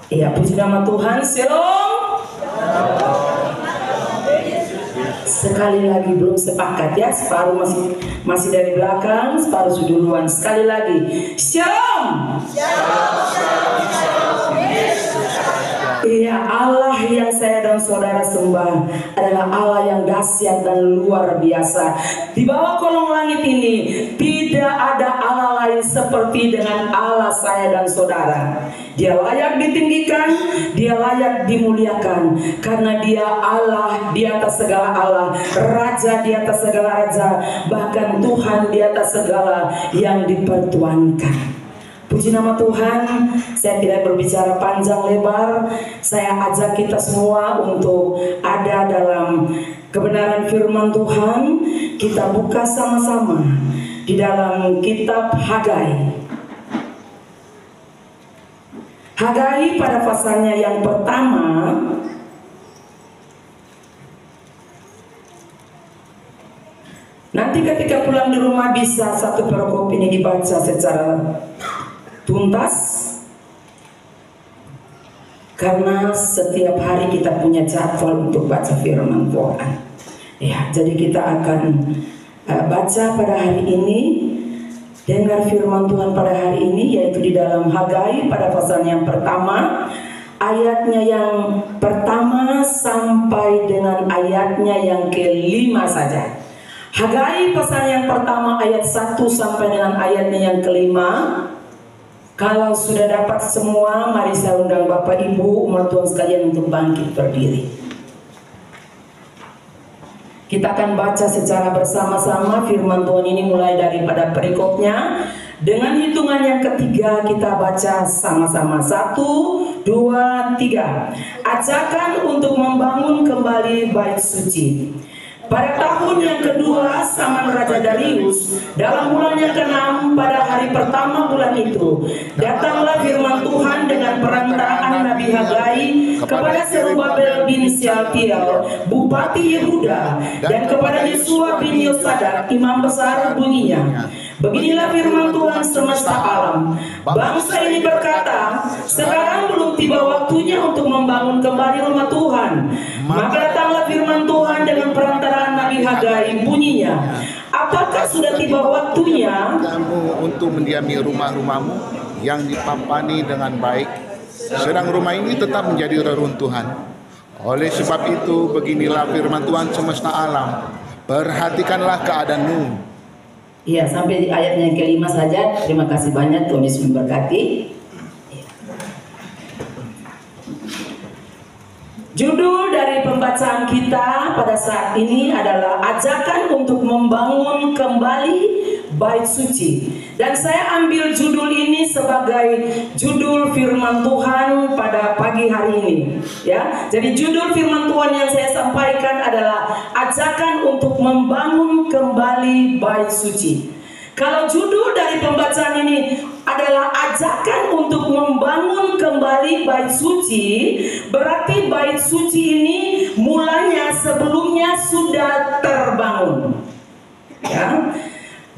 Ya, puji nama Tuhan. Shalom. Sekali lagi belum sepakat ya, separuh masih dari belakang, separuh sudah duluan. Sekali lagi, shalom. Iya, Allah yang saya dan saudara sembah adalah Allah yang dahsyat dan luar biasa. Di bawah kolong langit ini tidak ada Allah lain seperti dengan Allah saya dan saudara. Dia layak ditinggikan, dia layak dimuliakan, karena dia Allah di atas segala Allah, Raja di atas segala raja, bahkan Tuhan di atas segala yang dipertuankan. Puji nama Tuhan. Saya tidak berbicara panjang lebar. Saya ajak kita semua untuk ada dalam kebenaran firman Tuhan. Kita buka sama-sama di dalam kitab Hagai. Hagai pada pasalnya yang pertama. Nanti ketika pulang di rumah bisa satu perikop ini dibaca secara tuntas, karena setiap hari kita punya jadwal untuk baca firman Tuhan. Ya, jadi kita akan baca pada hari ini, dengar firman Tuhan pada hari ini, yaitu di dalam Hagai pada pasal yang pertama, ayatnya yang pertama sampai dengan ayatnya yang kelima saja. Hagai pasal yang pertama ayat 1 sampai dengan ayatnya yang kelima. Kalau sudah dapat semua, mari saya undang Bapak Ibu umat Tuhan sekalian untuk bangkit berdiri. Kita akan baca secara bersama-sama firman Tuhan ini mulai daripada perikopnya. Dengan hitungan yang ketiga kita baca sama-sama. 1, 2, 3. Ajakan untuk membangun kembali bait suci. Pada tahun yang kedua zaman Raja Darius, dalam bulan yang ke-6 pada hari pertama bulan itu, datanglah firman Tuhan dengan perantaraan Nabi Hagai kepada Zerubabel bin Shealtiel, Bupati Yehuda, dan kepada Yesua bin Yosadak, Imam Besar, bunyinya. Beginilah firman Tuhan semesta alam. Bangsa ini berkata, sekarang belum tiba waktunya untuk membangun kembali rumah Tuhan. Maka datanglah firman Tuhan dengan perantaraan Nabi Hagai, bunyinya, apakah sudah tiba waktunya kamu untuk mendiami rumah-rumahmu yang dipampani dengan baik, sedang rumah ini tetap menjadi reruntuhan. Oleh sebab itu, beginilah firman Tuhan semesta alam, perhatikanlah keadaanmu. Ya, sampai di ayatnya yang kelima saja. Terima kasih banyak, Tuhan Yesus memberkati. Judul dari pembacaan kita pada saat ini adalah ajakan untuk membangun kembali bait suci. Dan saya ambil judul ini sebagai judul firman Tuhan pada pagi hari ini. Ya, jadi judul firman Tuhan yang saya sampaikan adalah ajakan untuk membangun kembali bait suci. Kalau judul dari pembacaan ini adalah ajakan untuk membangun kembali bait suci, berarti bait suci ini mulanya sebelumnya sudah terbangun. Ya,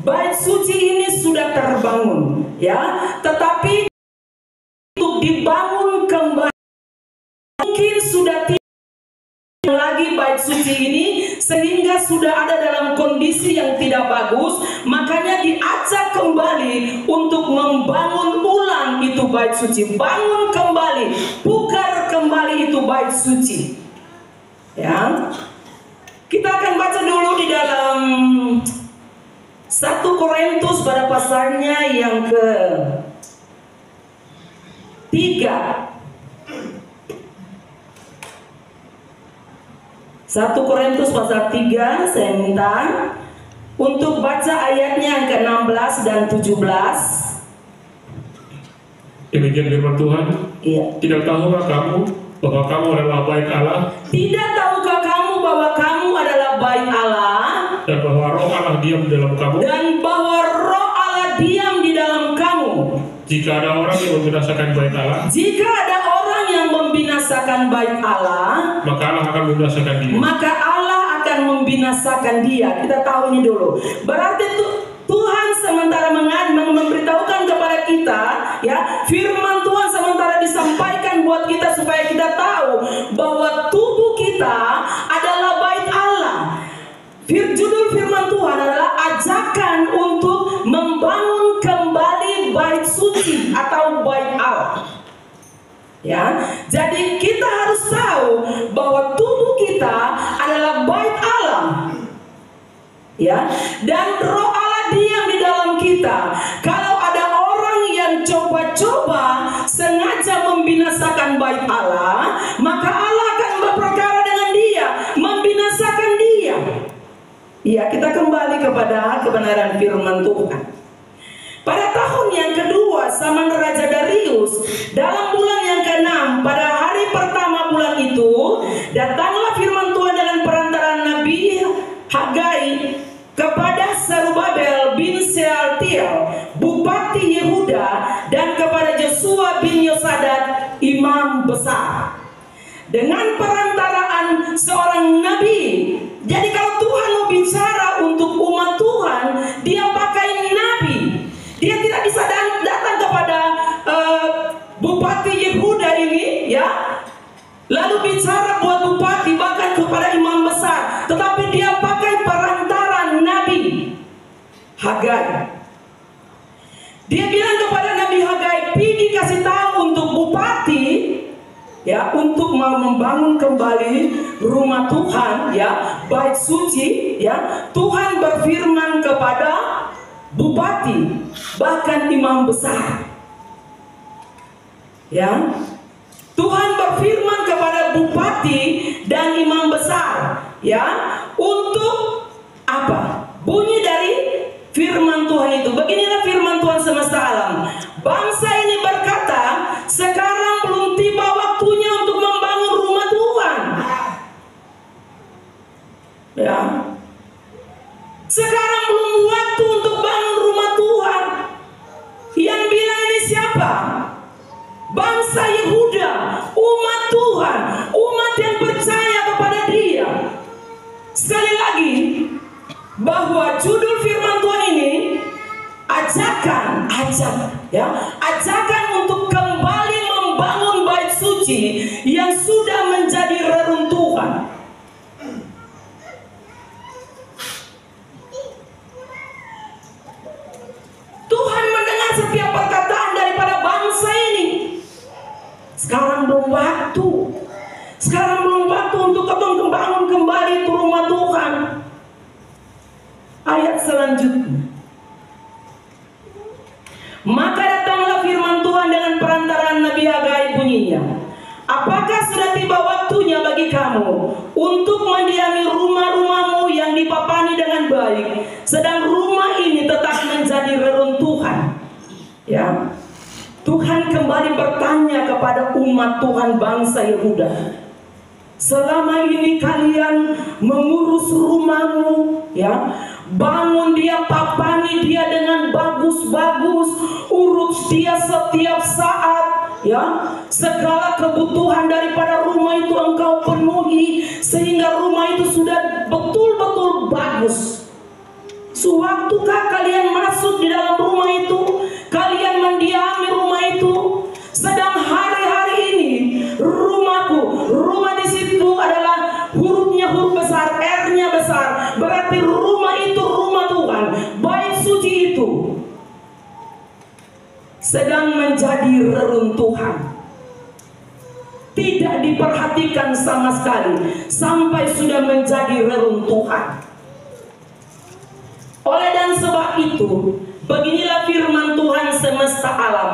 bait suci ini sudah terbangun, ya, tetapi untuk dibangun kembali mungkin sudah tidak lagi bait suci ini, sehingga sudah ada dalam kondisi yang tidak bagus. Makanya diajak kembali untuk membangun ulang itu bait suci, bangun kembali, pugar kembali itu bait suci. Ya, kita akan baca dulu di dalam 1 Korintus pada pasalnya yang ke-3. 1 Korintus pasal 3, saya minta untuk baca ayatnya yang ke-16 dan 17. Demikian firman Tuhan. Iya. Tidak tahukah kamu bahwa kamu adalah bait Allah? Tidak tahukah kamu bahwa kamu adalah bait Allah? Dan bahwa roh Allah diam di dalam kamu? Dan bahwa roh Allah diam di dalam kamu. Jika ada orang yang membinasakan bait Allah, jika ada orang yang membinasakan bait Allah, maka Allah akan membinasakan dia. Maka Allah akan membinasakan dia. Kita tahu ini dulu. Berarti ya, firman Tuhan sementara disampaikan buat kita supaya kita tahu bahwa tubuh kita adalah bait Allah. Judul firman Tuhan adalah ajakan untuk membangun kembali bait suci atau bait Allah. Ya, jadi kita harus tahu bahwa tubuh kita adalah bait Allah. Ya, dan Roh Allah diam di dalam kita. Kalau ada orang yang coba-coba sengaja membinasakan bait Allah, maka Allah akan berperkara dengan dia, membinasakan dia. Ya, kita kembali kepada kebenaran firman Tuhan. Pada tahun yang kedua zaman Raja Darius, dalam bulan yang ke-6, pada hari pertama bulan itu, datanglah firman Tuhan dengan perantaraan Nabi Hagai kepada Zerubabel bin Shealtiel, Bupati Yehuda, dan kepada Yosua bin Yosadak, Imam besar, dengan perantaraan seorang nabi. Jadi kalau Tuhan mau bicara untuk umat Tuhan, dia pakai nabi. Dia tidak bisa datang kepada Bupati Yehuda ini, ya, lalu bicara buat bupati, bahkan kepada imam besar, tetapi dia pakai perantaran Nabi Hagai. Dia bilang kepada Nabi Hagai, pergi kasih tahu untuk bupati, ya, untuk mau membangun kembali rumah Tuhan, ya, bait suci, ya. Tuhan berfirman kepada bupati, bahkan imam besar, ya. Tuhan berfirman kepada bupati dan imam besar, ya, untuk apa? Bunyi dari firman Tuhan itu. Beginilah firman Tuhan semesta alam. Bangsa ini berkata, sekarang belum tiba waktunya untuk membangun rumah Tuhan. Ya. Sekarang belum waktu untuk bangun rumah Tuhan. Yang bilang ini siapa? Bangsa Yehuda, umat Tuhan, umat yang percaya kepada Dia. Sekali lagi, bahwa judul firman Tuhan ini ajakan untuk kembali membangun bait suci yang sudah menjadi reruntuhan. Tuhan mendengar setiap perkataan daripada bangsa ini. Sekarang belum waktu. Sekarang belum waktu untuk membangun kembali itu rumah Tuhan. Ayat selanjutnya. Maka datanglah firman Tuhan dengan perantaraan Nabi Hagai bunyinya. Apakah sudah tiba waktunya bagi kamu untuk mendiami rumah-rumahmu yang dipapani dengan baik, sedang rumah ini tetap menjadi reruntuhan? Ya, Tuhan kembali bertanya kepada umat Tuhan bangsa Yehuda. Selama ini kalian mengurus rumahmu, ya, bangun dia, papani dia dengan bagus-bagus, urus dia setiap saat, ya, segala kebutuhan daripada rumah itu engkau penuhi, sehingga rumah itu sudah betul-betul bagus. Sewaktukah kalian masuk di dalam rumah itu, kalian mendiami rumah itu, sedang hari-hari ini rumahku, rumah di situ adalah hurufnya huruf besar, R-nya besar, berarti rumah itu rumah Tuhan, bait suci itu sedang menjadi reruntuhan, tidak diperhatikan sama sekali sampai sudah menjadi reruntuhan. Oleh dan sebab itu, beginilah firman Tuhan semesta alam,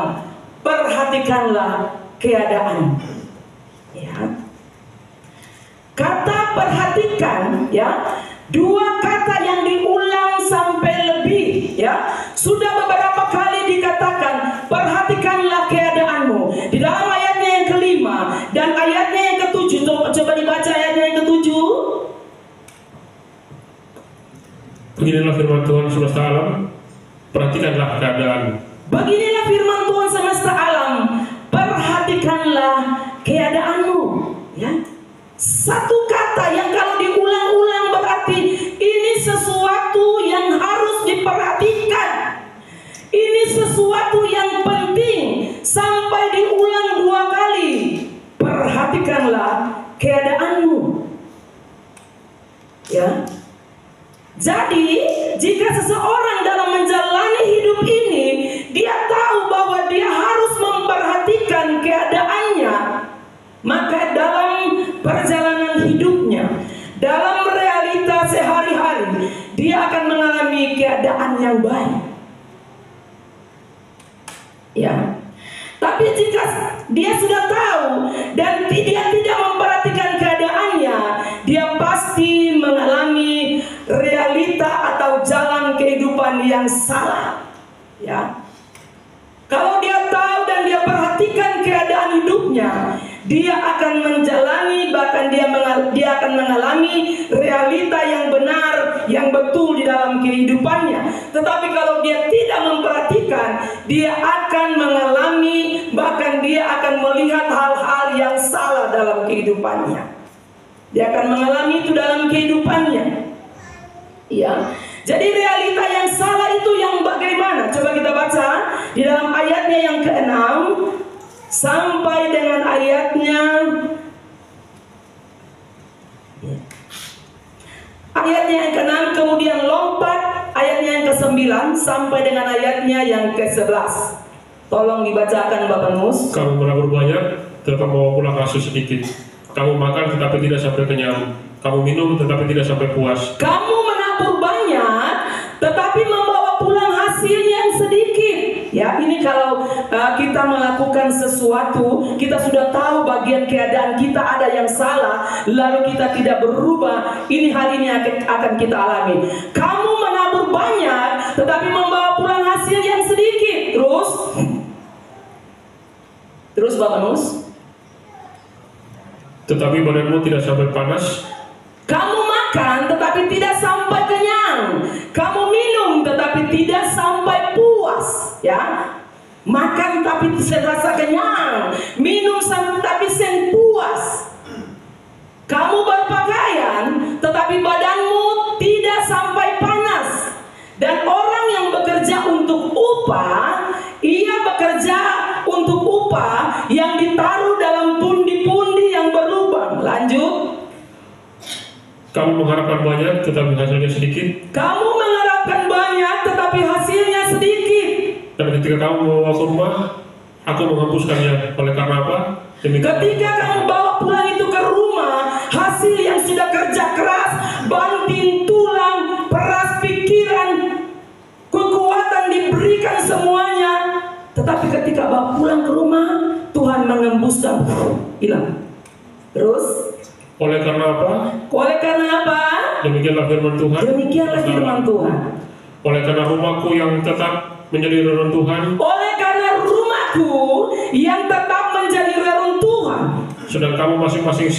perhatikanlah keadaan. Ya. Kata perhatikan, ya, dua kata yang diulang sampai lebih, ya, sudah beberapa kali dikatakan perhatikanlah keadaanmu di dalam ayatnya yang kelima dan ayatnya yang ketujuh. Coba dibaca ayatnya yang ketujuh. Beginilah firman Tuhan semesta alam, perhatikanlah keadaan. Beginilah firman Tuhan semesta alam, perhatikanlah keadaanmu. Ya, satu kata yang kalau diulang-ulang berarti ini sesuatu yang harus diperhatikan. Ini sesuatu yang penting sampai diulang 2 kali. Perhatikanlah keadaanmu. Ya. Jadi, jika seseorang dalam menjalani hidup ini, dia tahu bahwa dia harus memperhatikan keadaannya, maka dalam perjalanan hidupnya, dalam realita sehari-hari, dia akan mengalami keadaan yang baik. Ya. Tapi jika dia sudah tahu dan dia tidak memperhatikan keadaannya, dia pasti mengalami realita atau jalan kehidupan yang salah. Ya. Kalau dia tahu dan dia perhatikan keadaan hidupnya, dia akan menjalani, bahkan dia akan mengalami realita yang benar, yang betul di dalam kehidupannya. Tetapi kalau dia tidak memperhatikan, dia akan mengalami, bahkan dia akan melihat hal-hal yang salah dalam kehidupannya. Dia akan mengalami itu dalam kehidupannya. Ya. Jadi realita yang salah itu yang bagaimana? Coba kita baca di dalam ayatnya yang ke-6 sampai dengan ayatnya yang ke-6, kemudian lompat ayatnya yang ke-9 sampai dengan ayatnya yang ke-11. Tolong dibacakan Bapak Nus. Kamu menabur banyak, tetapi membawa pulang hasil sedikit. Kamu makan tetapi tidak sampai kenyang. Kamu minum tetapi tidak sampai puas. Kamu menabur banyak, tetapi membawa pulang hasil yang sedikit. Ya, ini kalau kita melakukan sesuatu, kita sudah tahu bagian keadaan kita ada yang salah, lalu kita tidak berubah. Ini hal ini akan kita alami. Kamu menabur banyak, tetapi membawa pulang hasil yang sedikit. Terus Bapak Nus. Tetapi badanmu tidak sampai panas. Kamu makan tetapi tidak sampai kenyang. Kamu minum tetapi tidak sampai puas. Ya, makan tapi serasa kenyang, minum tapi sen puas. Kamu berpakaian tetapi badanmu tidak sampai panas. Dan orang yang bekerja untuk upah, ia bekerja untuk upah yang ditaruh dalam pundi-pundi yang berlubang. Lanjut. Kamu mengharapkan banyak tetapi hasilnya sedikit. Kamu mengharapkan banyak tetapi hasilnya sedikit. Dan ketika kamu membawa ke rumah, aku menghapuskannya. Oleh karena apa? Ketika kamu bawa pulang itu ke rumah, hasil yang sudah kerja keras, banting tulang, peras pikiran, kekuatan diberikan semuanya. Tetapi ketika bawa pulang ke rumah, Tuhan mengembuskan, hilang. Terus? Oleh karena apa? Oleh karena apa? Demikianlah firman Tuhan. Demikianlah firman Tuhan. Oleh karena rumahku yang tetap menjadi reruntuhan. Oleh karena rumahku yang tetap menjadi reruntuhan. Sedang kamu masing-masing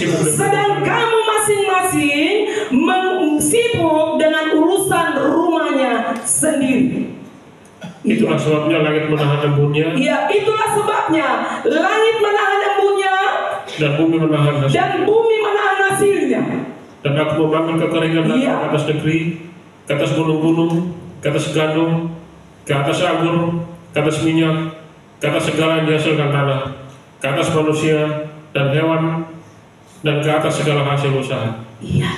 sibuk dengan urusan rumahnya sendiri. Itulah sebabnya langit menahan embunnya. Ya, itulah sebabnya langit menahan embunnya dan bumi menahan hasilnya. Dan aku memanggil kekeringan ke atas negeri, ke atas gunung-gunung, ke atas gandum, ke atas anggur, ke atas minyak, ke atas segala yang dihasilkan tanah, ke atas manusia dan hewan, dan ke atas segala hasil usaha. Iya,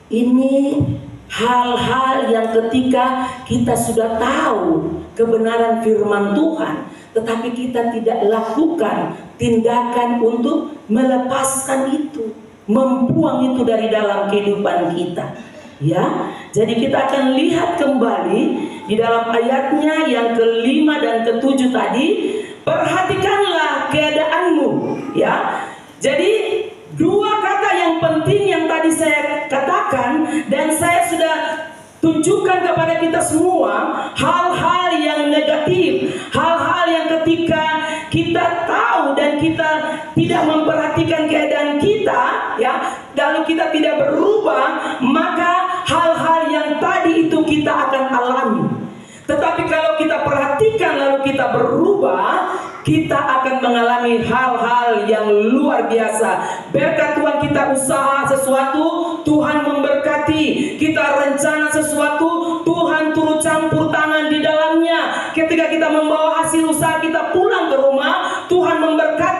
ini hal-hal yang ketika kita sudah tahu kebenaran firman Tuhan, tetapi kita tidak lakukan tindakan untuk melepaskan itu, membuang itu dari dalam kehidupan kita. Ya, jadi kita akan lihat kembali di dalam ayatnya yang ke-5 dan ke-7 tadi. Perhatikanlah keadaanmu. Ya, jadi dua kata yang penting yang tadi saya katakan dan saya sudah tunjukkan kepada kita semua, hal-hal yang negatif, hal-hal yang ketika kita tahu dan kita tidak memperhatikan keadaan kita, ya, lalu kita tidak berubah, maka hal-hal yang tadi itu kita akan alami. Tetapi kalau kita perhatikan lalu kita berubah, kita akan mengalami hal-hal yang luar biasa. Berkat Tuhan, kita usaha sesuatu, Tuhan memberkati. Kita rencana sesuatu, Tuhan turut campur tangan di dalamnya. Ketika kita membawa hasil usaha kita pulang ke rumah,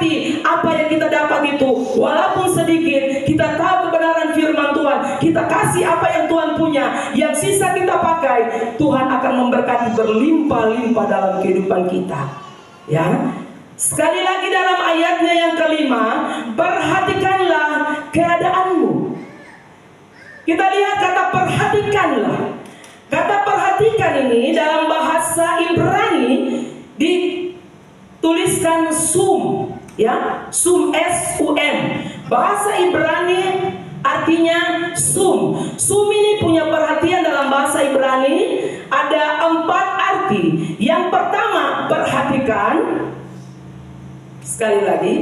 berarti apa yang kita dapat itu walaupun sedikit, kita tahu kebenaran firman Tuhan, kita kasih apa yang Tuhan punya, yang sisa kita pakai, Tuhan akan memberkati berlimpah-limpah dalam kehidupan kita. Ya, sekali lagi dalam ayatnya yang kelima, perhatikanlah keadaanmu. Kita lihat kata perhatikanlah. Kata perhatikan ini dalam bahasa Ibrani dituliskan sum, ya, sum, S-U-M. Bahasa Ibrani artinya sum. Sum ini punya perhatian dalam bahasa Ibrani ada 4 arti. Yang pertama, perhatikan. Sekali lagi,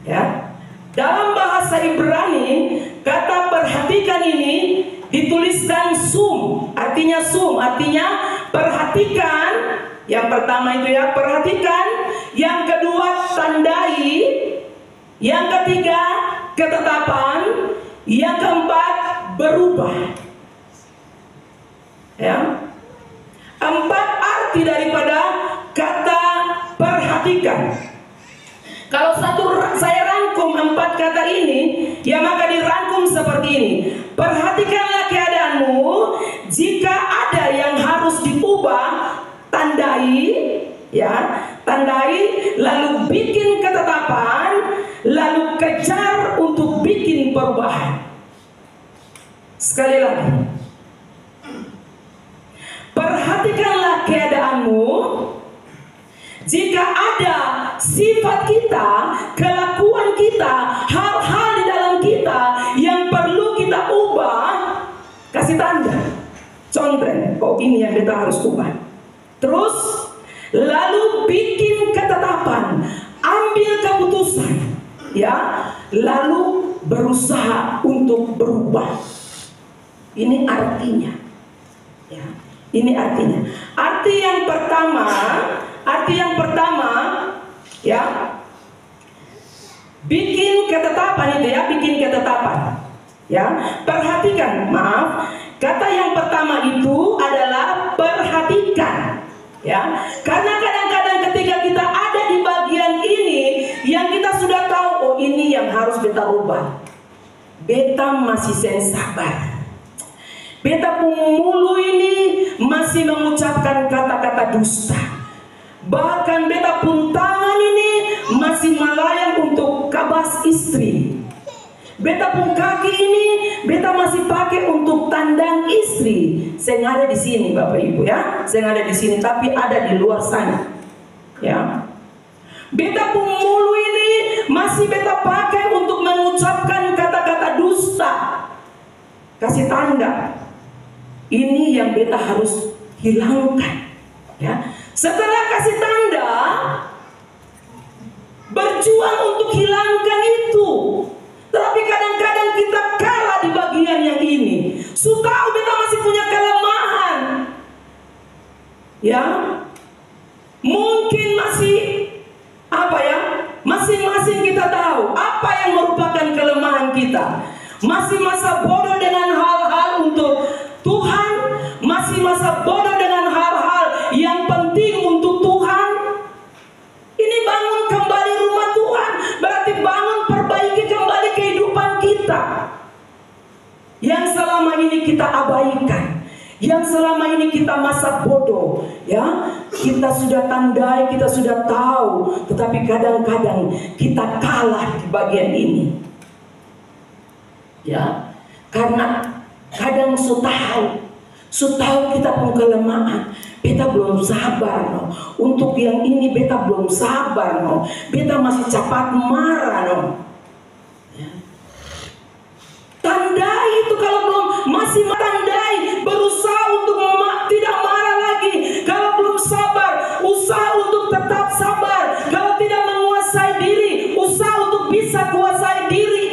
ya. Dalam bahasa Ibrani, kata perhatikan ini dituliskan sum. Artinya sum, artinya perhatikan. Yang pertama itu ya, perhatikan. Yang kedua, tandai. Yang ketiga, ketetapan. Yang keempat, berubah. Ya. 4 arti daripada kata perhatikan. Kalau saya rangkum 4 kata ini, ya maka dirangkum seperti ini. Perhatikanlah keadaanmu. Jika ada yang harus diubah, tandai, ya, tandai, lalu bikin ketetapan, lalu kejar untuk bikin perubahan. Sekali lagi, perhatikanlah keadaanmu. Jika ada sifat kita, kelakuan kita, hal-hal di dalam kita yang perlu kita ubah, kasih tanda, contoh, oh ini yang kita harus ubah. Terus, lalu bikin ketetapan, ambil keputusan, ya, lalu berusaha untuk berubah. Ini artinya, ya, ini artinya. Arti yang pertama, ya, bikin ketetapan itu ya, bikin ketetapan, ya. Perhatikan, maaf, kata yang pertama itu adalah perhatikan, ya. Karena kadang-kadang ketika kita ada di bagian ini, yang kita sudah tahu, oh ini yang harus beta ubah, beta masih sabar. Beta mulu ini masih mengucapkan kata-kata dusta. Bahkan beta pun tangan ini masih melayang untuk kabas istri. Beta pun kaki ini beta masih pakai untuk tandang istri. Saya nggak ada di sini Bapak Ibu ya. Saya nggak ada di sini tapi ada di luar sana. Ya. Beta pun mulu ini masih beta pakai untuk mengucapkan kata-kata dusta. Kasih tanda. Ini yang beta harus hilangkan, ya. Setelah kasih tanda, berjuang untuk hilangkan itu. Tapi kadang-kadang kita kalah di bagian yang ini. Tahu beta masih punya kelemahan, ya. Mungkin masih apa ya? Masing-masing kita tahu apa yang merupakan kelemahan kita. Masih masa bodoh dengan hal-hal untuk Tuhan, masih masa bodoh dengan hal-hal yang penting untuk Tuhan. Ini bangun kembali rumah Tuhan, berarti bangun perbaiki kembali kehidupan kita yang selama ini kita abaikan, yang selama ini kita masa bodoh, ya. Kita sudah tandai, kita sudah tahu, tetapi kadang-kadang kita kalah di bagian ini, ya. Karena kadang tahu kita pun kelemahan. Beta belum sabar no. Untuk yang ini beta belum sabar no. Beta masih cepat marah no. Ya. Tandai itu kalau belum masih tandai, berusaha untuk tidak marah lagi. Kalau belum sabar, usaha untuk tetap sabar. Kalau tidak menguasai diri, usaha untuk bisa kuasai diri.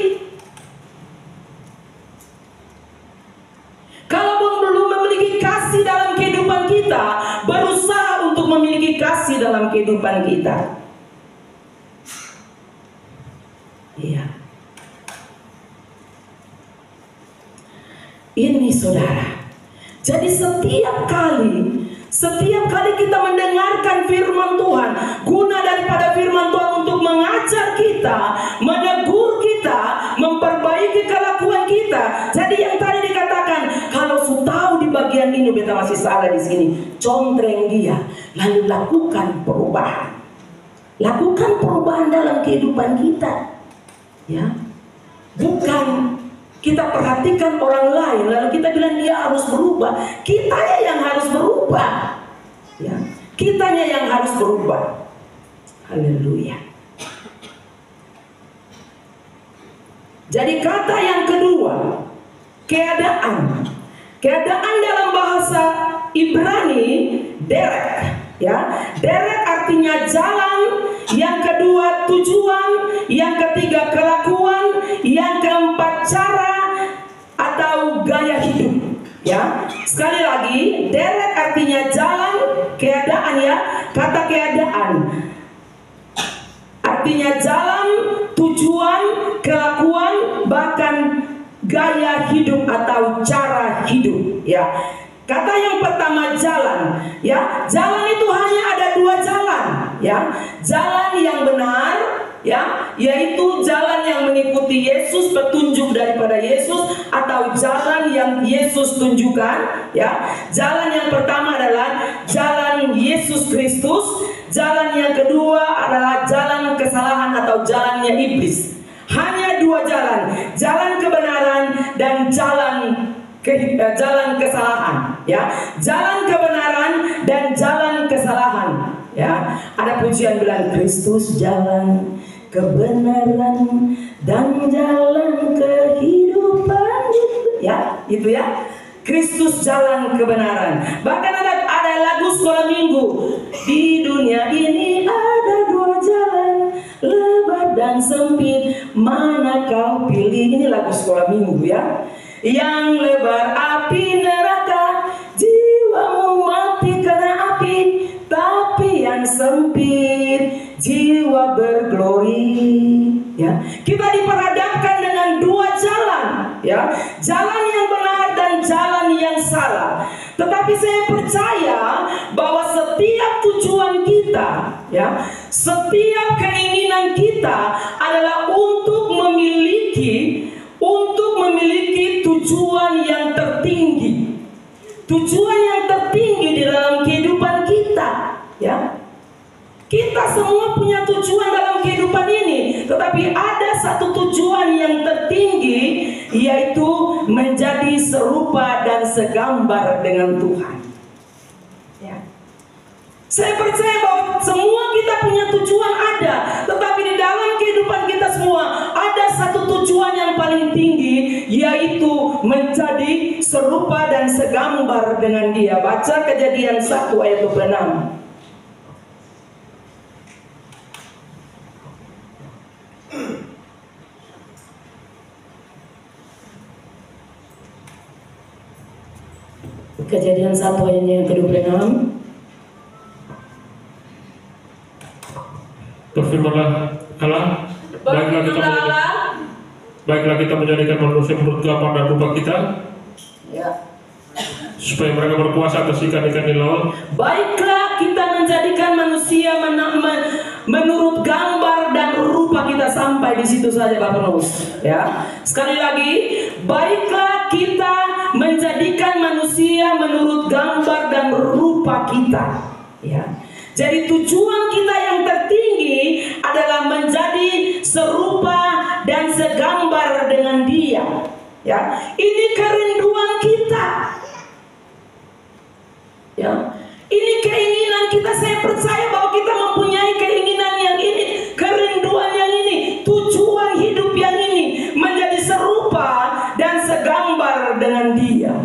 Kalau belum memiliki kasih dalam kehidupan kita, berusaha untuk memiliki kasih dalam kehidupan kita. Iya. Ini saudara. Jadi setiap kali kita mendengarkan firman Tuhan, guna daripada firman Tuhan untuk mengajak mengajar kita, menegur kita, memperbaiki kelakuan kita. Jadi yang tadi dikatakan, kalau su tahu di bagian ini beta masih salah di sini, contreng dia, lalu lakukan perubahan. Lakukan perubahan dalam kehidupan kita. Ya. Bukan kita perhatikan orang lain lalu kita bilang dia harus berubah. Kitanya yang harus berubah. Ya. Kitanya yang harus berubah. Haleluya. Jadi kata yang kedua, keadaan. Keadaan dalam bahasa Ibrani derek. Ya, derek artinya jalan, yang kedua tujuan, yang ketiga kelakuan, yang keempat cara atau gaya hidup. Ya, sekali lagi, derek artinya jalan, keadaan ya, kata keadaan artinya jalan, tujuan, kelakuan, bahkan gaya hidup atau cara hidup. Ya. Kata yang pertama jalan, ya, jalan itu hanya ada dua jalan, ya, jalan yang benar, ya, yaitu jalan yang mengikuti Yesus, petunjuk daripada Yesus, atau jalan yang Yesus tunjukkan, ya. Jalan yang pertama adalah jalan Yesus Kristus, jalan yang kedua adalah jalan kesalahan atau jalannya iblis. Hanya dua jalan, jalan kebenaran dan jalan kesalahan, ya, jalan kebenaran dan jalan kesalahan, ya. Ada pujian bilang Kristus jalan kebenaran dan jalan kehidupan, ya, itu ya. Kristus jalan kebenaran. Bahkan ada lagu sekolah minggu, di dunia ini ada dua jalan, lebar dan sempit, mana kau pilih. Ini lagu sekolah minggu ya. Yang lebar api neraka, jiwamu mati karena api. Tapi yang sempit, jiwa berglori. Ya, kita diperhadapkan dengan dua jalan, ya, jalan yang benar dan jalan yang salah. Tetapi saya percaya bahwa setiap tujuan kita, ya, setiap keinginan kita adalah untuk memiliki tujuan yang tertinggi. Tujuan yang tertinggi di dalam kehidupan kita, ya. Kita semua punya tujuan dalam kehidupan ini, tetapi ada satu tujuan yang tertinggi, yaitu menjadi serupa dan segambar dengan Tuhan. Ya. Saya percaya bahwa semua kita punya tujuan ada, tetapi di dalam kehidupan kita semua ada satu tujuan yang paling tinggi, yaitu menjadi serupa dan segambar dengan Dia. Baca Kejadian 1 ayat 26. Kejadian 1 ayatnya yang ke-26. Berfirmanlah Allah, baiklah kita menjadikan manusia menurut gambar dan rupa kita, ya, supaya mereka berkuasa atas ikan-ikan di laut. Baiklah kita menjadikan manusia menurut gambar dan rupa kita. Sampai di situ saja Bapak Nus. Ya, sekali lagi, baiklah kita menjadikan manusia menurut gambar dan rupa kita. Ya. Jadi tujuan kita yang tertinggi adalah menjadi serupa dan segambar dengan Dia. Ya, ini kerinduan kita. Ya, ini keinginan kita. Saya percaya bahwa kita mempunyai keinginan yang ini, kerinduan yang ini, tujuan hidup yang ini, menjadi serupa dan segambar dengan Dia.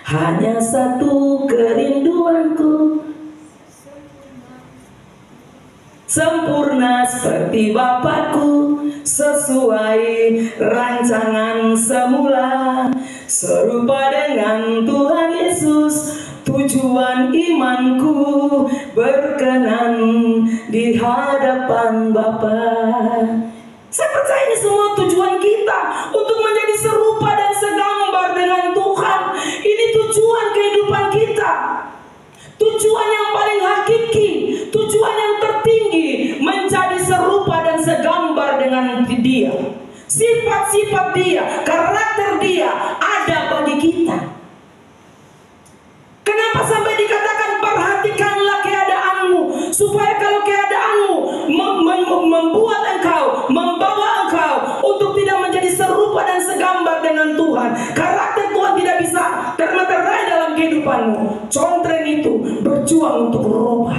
Hanya satu kerinduanku, sempurna seperti Bapakku, sesuai rancangan semula, serupa dengan Tuhan Yesus. Tujuan imanku berkenan di hadapan Bapa. Saya percaya ini semua tujuan kita untuk menjadi serupa dan segambar dengan Tuhan. Ini tujuan kehidupan kita. Tujuan yang paling hakiki, tujuan yang tertinggi, menjadi serupa dan segambar dengan Dia. Sifat-sifat Dia, karakter Dia ada bagi kita. Kenapa sampai dikatakan perhatikanlah keadaanmu, supaya kalau keadaanmu membuat engkau, membawa engkau untuk tidak menjadi serupa dan segambar dengan Tuhan, karakter Tuhan tidak bisa termeterai dalam kehidupanmu. Contreng itu berjuang untuk berubah.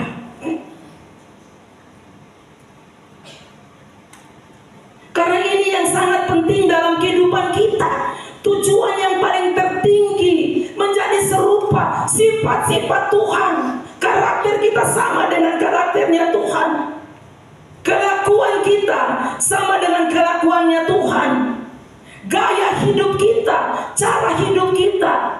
Karena ini yang sangat penting dalam kehidupan kita. Tujuan yang paling tertinggi menjadi serupa sifat-sifat Tuhan. Karakter kita sama dengan karakternya Tuhan. Kelakuan kita sama dengan kelakuannya Tuhan. Gaya hidup kita, cara hidup kita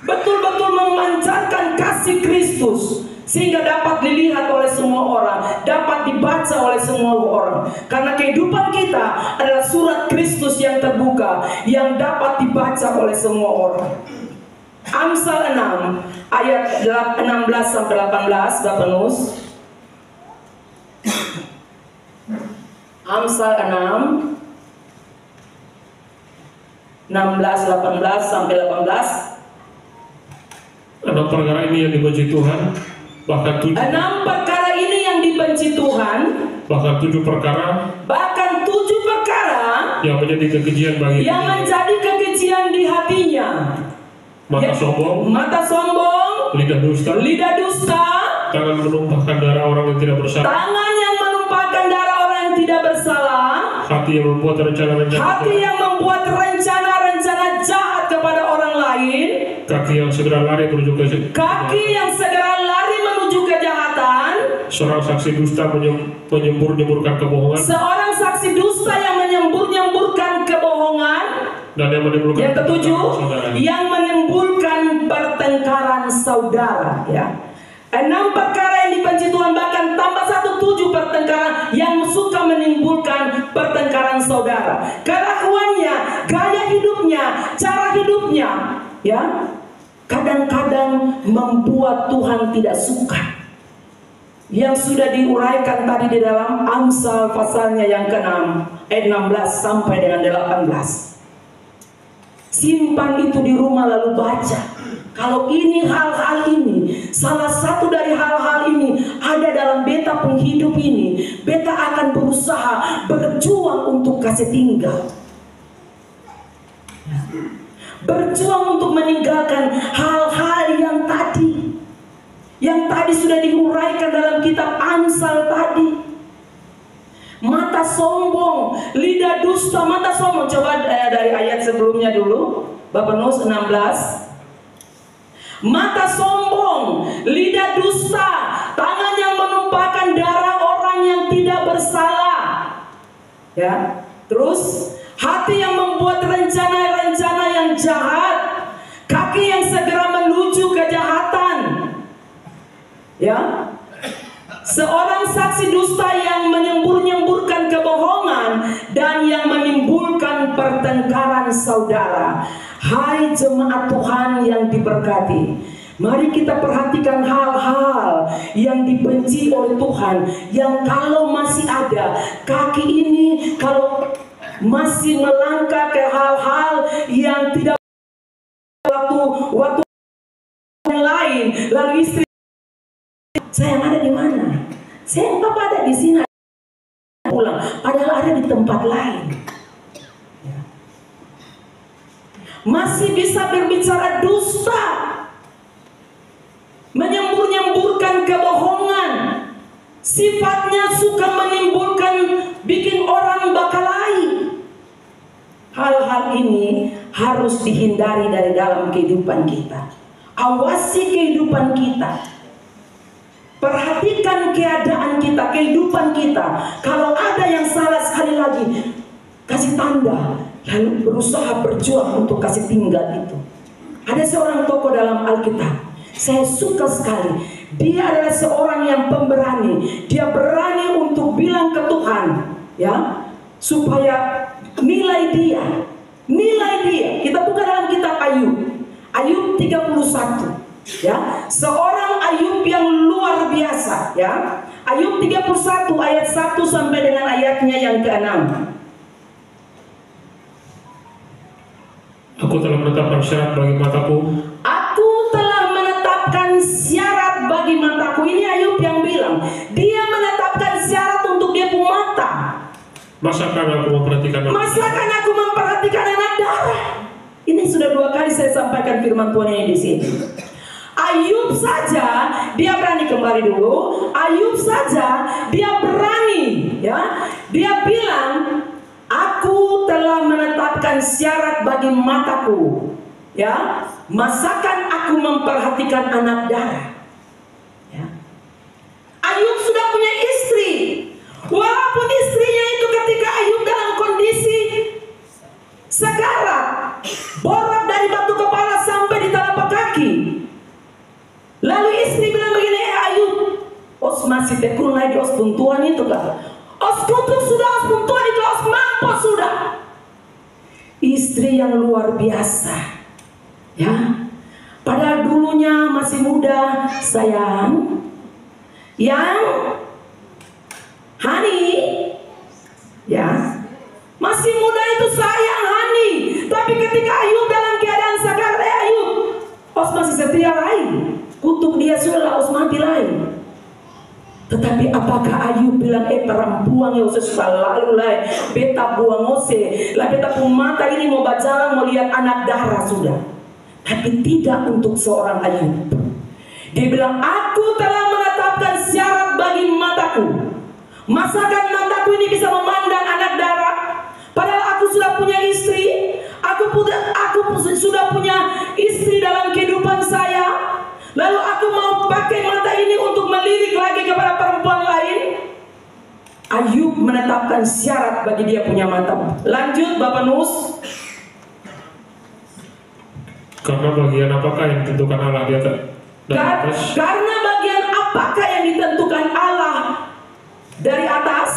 betul-betul memancarkan kasih Kristus, sehingga dapat dilihat oleh semua orang, dapat dibaca oleh semua orang. Karena kehidupan kita adalah surat Kristus yang terbuka, yang dapat dibaca oleh semua orang. Amsal 6 ayat 16 sampai 18, Bapak Nus. Amsal 6 16, 18 sampai 18. 6 perkara ini yang dibenci Tuhan, bahkan 7 perkara ini yang dibenci Tuhan, bahkan 7 perkara yang menjadi kekejian bagi di hatinya. Mata sombong, lidah dusta, tangan menumpahkan darah orang yang tidak bersalah, hati yang membuat rencana jahat kepada orang lain, kaki yang segera lari menuju kejahatan, seorang saksi dusta menyembur-nyemburkan kebohongan, dan yang menimbulkan yang ketujuh, yang menimbulkan pertengkaran saudara. Ya. 6 perkara yang dibenci Tuhan, bahkan tambah 7 pertengkaran yang suka menimbulkan pertengkaran saudara. Kelakuannya, gaya hidupnya, cara hidupnya, ya, kadang-kadang membuat Tuhan tidak suka. Yang sudah diuraikan tadi di dalam Amsal pasalnya yang ke-6 ayat 16 sampai dengan 18. Simpan itu di rumah lalu baca. Kalau ini hal-hal ini, salah satu dari hal-hal ini ada dalam beta penghidup ini, beta akan berusaha berjuang untuk kasih tinggal, berjuang untuk meninggalkan hal-hal yang tadi sudah diuraikan dalam kitab Amsal tadi. Mata sombong, lidah dusta, mata sombong. Coba dari ayat sebelumnya dulu, Bapak Nus 16. Mata sombong, lidah dusta, tangan yang menumpahkan darah orang yang tidak bersalah. Ya, terus hati yang membuat rencana-rencana yang jahat, kaki yang segera menuju kejahatan. Ya, seorang saksi dusta yang menyembur-nyemburkan kebohongan dan yang menimbulkan pertengkaran saudara. Hai jemaat Tuhan yang diberkati, mari kita perhatikan hal-hal yang dibenci oleh Tuhan, yang kalau masih ada kaki ini, kalau masih melangkah ke hal-hal yang tidak, waktu yang lain, lalu istri, saya ada di mana? Saya papa ada di sini, pulang, padahal ada di tempat lain. Masih bisa berbicara dusta, menyembur-nyemburkan kebohongan, sifatnya suka menimbulkan, bikin orang bakalahi. Hal-hal ini harus dihindari dari dalam kehidupan kita. Awasi kehidupan kita, perhatikan keadaan kita, kehidupan kita. Kalau ada yang salah, sekali lagi kasih tanda, lalu berusaha berjuang untuk kasih tinggal itu. Ada seorang tokoh dalam Alkitab, saya suka sekali. Dia adalah seorang yang pemberani. Dia berani untuk bilang ke Tuhan, ya, supaya nilai dia. Kita buka dalam kitab Ayub 31. Ya, seorang Ayub yang luar biasa, ya. Ayub 31 ayat 1 sampai dengan ayatnya yang ke-6. Aku telah menetapkan syarat bagi mataku. Aku telah menetapkan syarat bagi mataku. Ini Ayub yang bilang, dia menetapkan syarat untuk dia punya mata. Masakan aku memperhatikan anak darah. Ini sudah 2 kali saya sampaikan firman Tuhan ini di sini. Ayub saja dia berani, kembali dulu. Ayub saja dia berani, ya. Dia bilang, aku telah menetapkan syarat bagi mataku, ya. Masakan aku memperhatikan anak darah, ya. Ayub sudah punya istri. Walaupun istrinya itu ketika Ayub dalam kondisi sekarat, borak dari batu kepala sampai di telapak kaki. Lalu istri bilang begini, Ayub, os masih tekun lagi os puntuan itu kan. Os kutuk sudah, os puntuan itu, os mampus sudah. Istri yang luar biasa, ya. Padahal dulunya masih muda, sayang. Yang Hani, ya, masih muda itu sayang Hani. Tapi ketika Ayub dalam keadaan sekarat, Ayub, os masih setia lain. Kutuk dia sudah, os mati lain. Tetapi apakah Ayub bilang, perempuan yang selalu lain, beta buang ose, lah beta pun mata ini mau berjalan mau lihat anak darah sudah. Tapi tidak untuk seorang Ayub. Dia bilang, aku telah menetapkan syarat bagi mataku. Masakan mataku ini bisa memandang anak darah. Padahal aku sudah punya istri. Aku sudah punya istri dalam kehidupan saya. Lalu aku mau pakai mata ini untuk melirik lagi kepada perempuan lain. Ayub menetapkan syarat bagi dia punya mata. Lanjut Bapak Nus. Karena bagian apakah yang ditentukan Allah di atas? Karena bagian apakah yang ditentukan Allah dari atas?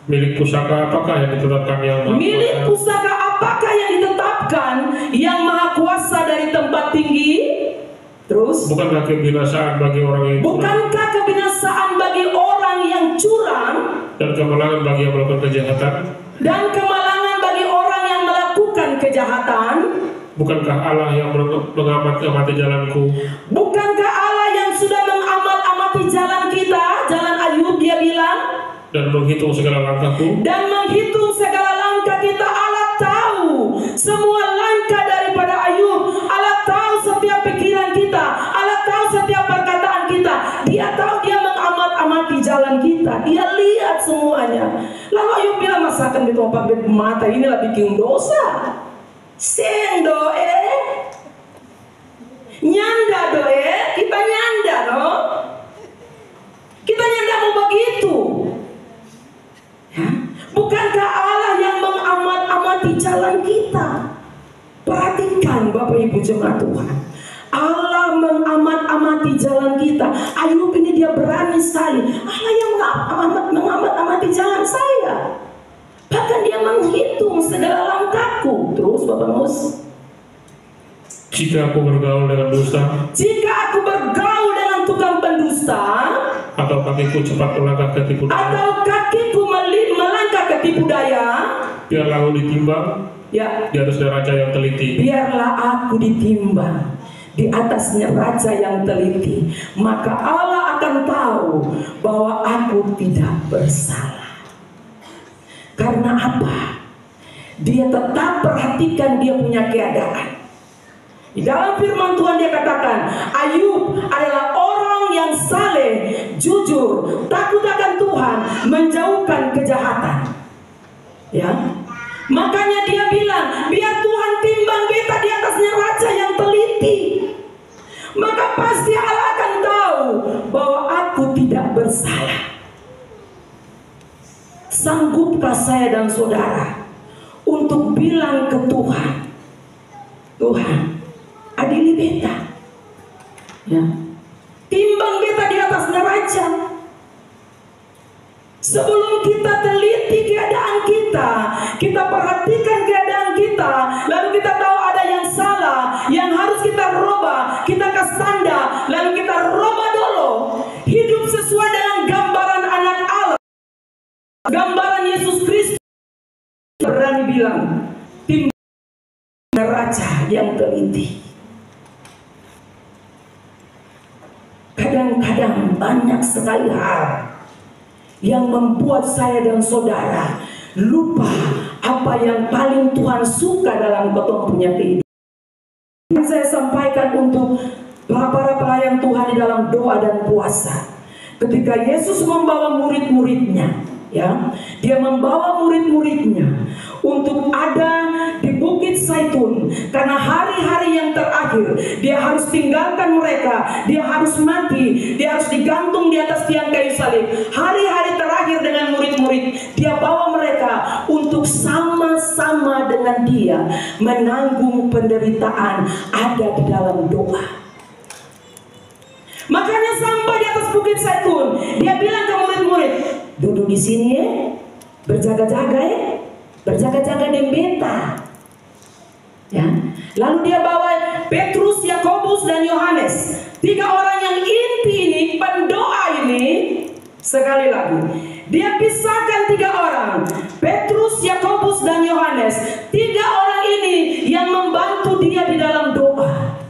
Milik pusaka apakah yang ditetapkan yang Maha Kuasa? Milik pusaka apakah yang ditetapkan yang Maha Kuasa dari tempat tinggi? Terus? Bukankah kebinasaan bagi orang yang Bukankah kebinasaan bagi orang yang curang? Dan kemalangan bagi yang melakukan kejahatan? Dan kemalangan bagi orang yang melakukan kejahatan? Bukankah Allah yang mengamati jalanku? Bukankah Allah yang sudah mengamati jalan kita? Jalan Ayub dia bilang. Dan menghitung segala langkahku. Dan menghitung segala langkah kita. Allah tahu semua langkah daripada Ayub. Allah tahu setiap pikiran kita. Allah tahu setiap perkataan kita. Dia tahu, dia mengamati jalan kita. Dia lihat semuanya. Lalu Ayub bilang, masakan di tempat mata inilah bikin dosa. Seng doe, nyanda doe, kita nyanda no, kita nyanda mau begitu, ya? Bukankah Allah yang mengamati jalan kita? Perhatikan Bapak Ibu jemaat Tuhan, Allah mengamati jalan kita. Ayub ini dia berani sekali. Allah yang mengamati jalan saya. Bahkan dia menghitung segala langkahku. Terus Bapak Mus. Jika aku bergaul dengan dusta, jika aku bergaul dengan tukang pendusta, atau kakiku cepat melangkah ke tipu daya, atau kakiku melangkah ke tipu daya, biarlah aku ditimbang, ya, di atas neraca yang teliti. Biarlah aku ditimbang di atas neraca yang teliti, maka Allah akan tahu bahwa aku tidak bersalah. Karena apa? Dia tetap perhatikan dia punya keadaan. Di dalam firman Tuhan dia katakan, Ayub adalah orang yang saleh, jujur, takut akan Tuhan, menjauhkan kejahatan. Ya, makanya dia bilang, biar Tuhan timbang beta di atas neraca yang teliti, maka pasti Allah akan tahu bahwa aku tidak bersalah. Sanggupkah saya dan saudara untuk bilang ke Tuhan, Tuhan, adili beta, ya, timbang beta di atas neraca. Sebelum kita teliti keadaan kita perhatikan keadaan kita, lalu kita tahu ada yang salah, yang harus kita rubah, kita kasih tanda, lalu kita rubah dulu, hidup sesuai dengan gambaran Gambaran Yesus Kristus berani bilang, tim neraca yang teliti. Kadang-kadang banyak sekali hal yang membuat saya dan saudara lupa apa yang paling Tuhan suka dalam potong punya kehidupan. Saya sampaikan untuk para pelayan Tuhan di dalam doa dan puasa. Ketika Yesus membawa murid-muridnya, ya, dia membawa murid-muridnya untuk ada di Bukit Zaitun, karena hari-hari yang terakhir dia harus tinggalkan mereka, dia harus mati, dia harus digantung di atas tiang kayu salib. Hari-hari terakhir dengan murid-murid, dia bawa mereka untuk sama-sama dengan dia menanggung penderitaan ada di dalam doa. Makanya sampai di atas Bukit Zaitun, dia bilang ke murid-murid, duduk di sini ya, berjaga-jaga ya, berjaga-jaga dan beta. Ya. Lalu dia bawa Petrus, Yakobus dan Yohanes, 3 orang yang inti ini, pendoa ini. Sekali lagi, dia pisahkan 3 orang, Petrus, Yakobus dan Yohanes. 3 orang ini yang membantu dia di dalam doa.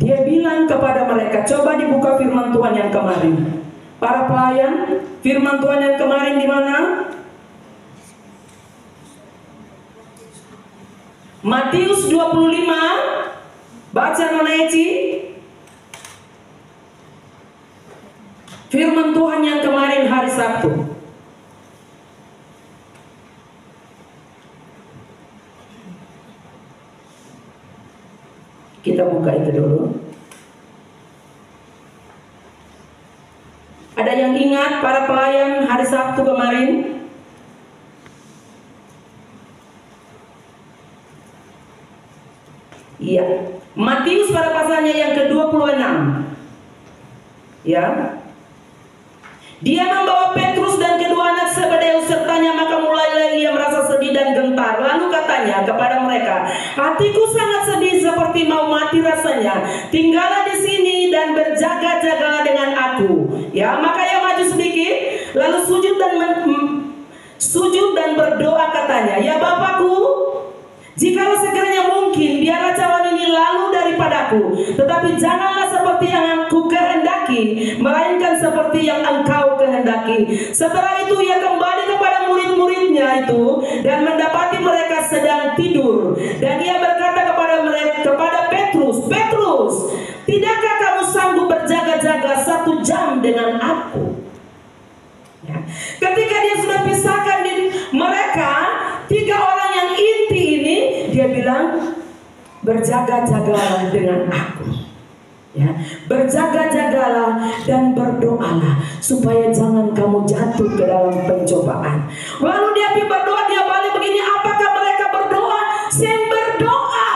Dia bilang kepada mereka, coba dibuka firman Tuhan yang kemarin. Para pelayan, firman Tuhan yang kemarin di mana? Matius 25. Baca Nona Eci. Firman Tuhan yang kemarin hari Sabtu. Kita buka itu dulu. Ada yang ingat para pelayan hari Sabtu kemarin? Iya. Matius pada pasalnya yang ke-26. Ya. Dia membawa Petrus dan kedua anak Zebedeus sertanya, maka mulailah ia merasa sedih dan gentar. Lalu katanya kepada mereka, hatiku sangat sedih seperti mau mati rasanya. Tinggallah di sini dan berjaga-jagalah dengan aku. Ya, maka ia maju sedikit, lalu sujud dan berdoa katanya, ya Bapakku, jikalau sekiranya mungkin, biarlah cawan ini lalu daripadaku, tetapi janganlah seperti yang aku kehendaki, melainkan seperti yang Engkau kehendaki. Setelah itu ia kembali kepada murid-muridnya itu dan mendapati mereka sedang tidur. Dan ia berkata kepada Petrus, Petrus, tidakkah kamu sanggup berjaga-jaga 1 jam dengan aku? Ya. Ketika dia sudah pisahkan mereka, 3 orang yang inti ini, dia bilang, berjaga-jagalah dengan aku. Ya, berjaga-jagalah dan berdoalah supaya jangan kamu jatuh ke dalam pencobaan. Lalu dia berdoa, dia balik begini, apakah mereka berdoa? Saya berdoa.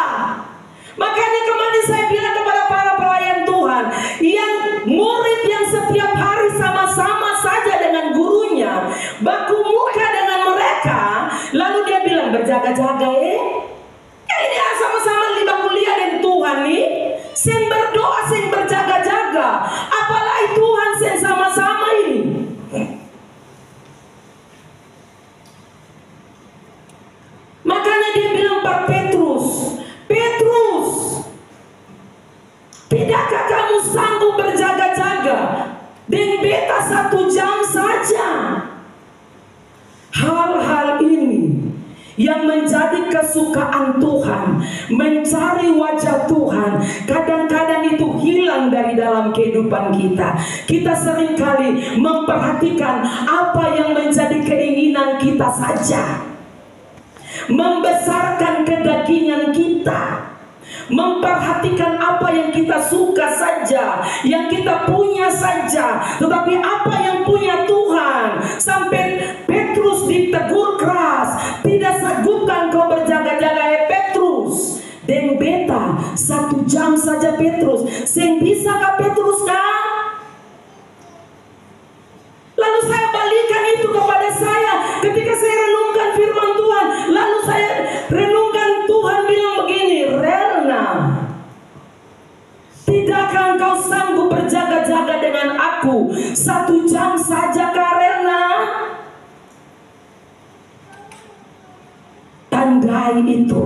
Makanya kemarin saya bilang kepada para pelayan Tuhan, yang murid yang setiap hari sama-sama saja dengan gurunya, baku muka dengan mereka, lalu dia bilang berjaga-jaga ya. Ini sama-sama lima kuliah dengan Tuhan nih. Sen berdoa, sen berjaga-jaga. Apalagi Tuhan sen sama-sama ini. Makanya dia bilang Pak Petrus, Petrus, tidakkah kamu sanggup berjaga-jaga dengan beta 1 jam saja? Hal-hal ini yang menjadi kesukaan Tuhan, mencari wajah Tuhan, kadang-kadang itu hilang dari dalam kehidupan kita. Kita seringkali memperhatikan apa yang menjadi keinginan kita saja, membesarkan kedagingan kita, memperhatikan apa yang kita suka saja, yang kita punya saja. Tetapi apa yang punya Tuhan, sampai Petrus ditegur keras, tidak sanggupkan kau berjaga-jaga Petrus? Dan beta 1 jam saja Petrus, sing bisakah Petrus kan? Lalu saya balikan itu kepada saya ketika saya renungkan firman Tuhan. Lalu saya renungkan, Tuhan bilang begini, Relna, tidakkah engkau sanggup berjaga-jaga dengan aku 1 jam saja, Relna? tandai itu,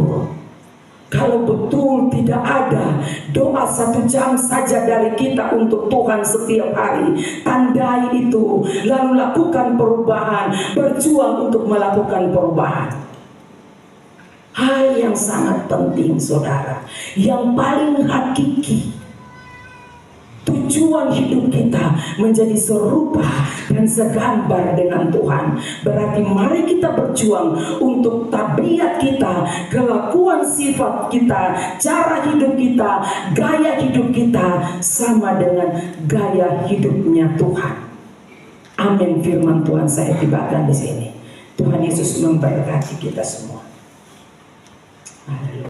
kalau betul tidak ada doa 1 jam saja dari kita untuk Tuhan setiap hari, tandai itu, lalu lakukan perubahan, berjuang untuk melakukan perubahan. Hal yang sangat penting saudara, yang paling hakiki, tujuan hidup kita menjadi serupa dan segambar dengan Tuhan. Berarti mari kita berjuang untuk tabiat kita, kelakuan sifat kita, cara hidup kita, gaya hidup kita sama dengan gaya hidupnya Tuhan. Amin. Firman Tuhan saya tibakan di sini. Tuhan Yesus memberkati kita semua. Haleluya.